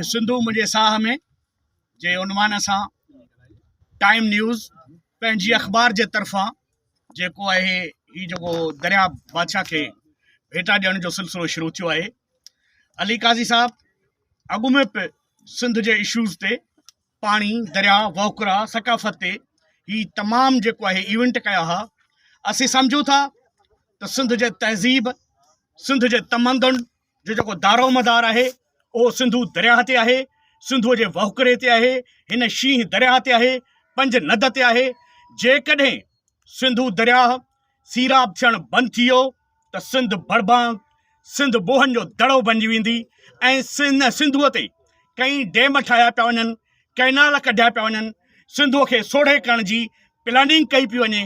सिंधु मुझे साह में जे उनवान सां टाइम न्यूज़ पंहिंजी अख़बार जे तरफ़ां जेको आहे ही जेको दरिया बादशाह खे भेटा ॾियण जो सिलसिलो शुरू थियो आहे। अली काज़ी साहब अॻु में सिंध जे इशूज़ ते पाणी दरिया वहुकरा सकाफ़त ते ही तमामु जेको आहे इवेंट कया हुआ। असीं सम्झूं था त सिंध जे तहज़ीब सिंध जे तमंदन जो जेको दारो मदार आहे उहो सिंधु दरिया ते आहे, सिंधुअ जे वहुकरे ते आहे, हिन शींहं दरिया ते आहे, पंज नद ते आहे। जेकॾहिं सिंधु दरिया सीराब थियणु बंदि थी वियो त सिंध बड़बांग सिंध बोहनि जो दड़ो बणिजी वेंदी ऐं सिंधुअ ते कई डेम ठाहिया पिया वञनि, कैनाल कढिया पिया वञनि, सिंधुअ खे सोढ़े करण जी प्लानिंग कई पई वञे।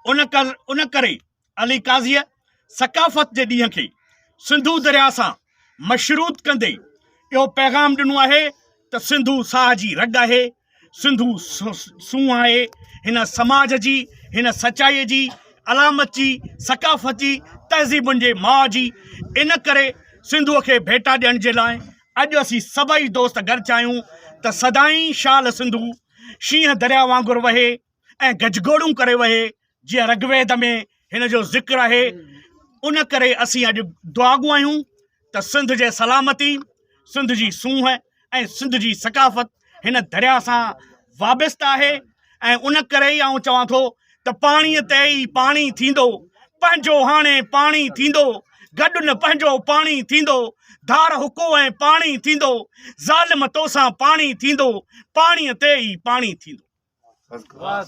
उन करे अली काज़ीअ सकाफ़त जे ॾींहं खे सिंधु दरिया सां मशरूत कंदे इहो पैगाम ॾिनो आहे त सिंधु साह जी रग आहे, सिंधु सूंहं आहे, हिन समाज जी हिन सचाईअ जी अलामत जी सकाफ़त जी तहज़ीबुनि जे माउ जी। इन करे सिंधुअ खे भेटा ॾियण जे लाइ अॼु असीं सभई दोस्त गॾु चाहियूं त सदाईं शाल सिंधु शींहं दरिया वांगुरु वहे ऐं गजगोड़ूं करे वहे जीअं ऋग्वेद में हिन जो ज़िक्र आहे। उन करे असीं अॼु दुआगू आहियूं त सिंध जे सलामती, सिंध जी सूंहं ऐं सिंध जी सकाफ़त हिन दरिया सां वाबस्ता आहे। ऐं उन करे ई आउं चवां थो त पाणीअ ते ई पाणी थींदो, पंहिंजो हाणे पाणी थींदो, गॾु न पंहिंजो पाणी थींदो, धार हुको ऐं पाणी थींदो, ज़ालिम तोसां पाणी थींदो, पाणीअ ते ई पाणी थींदो।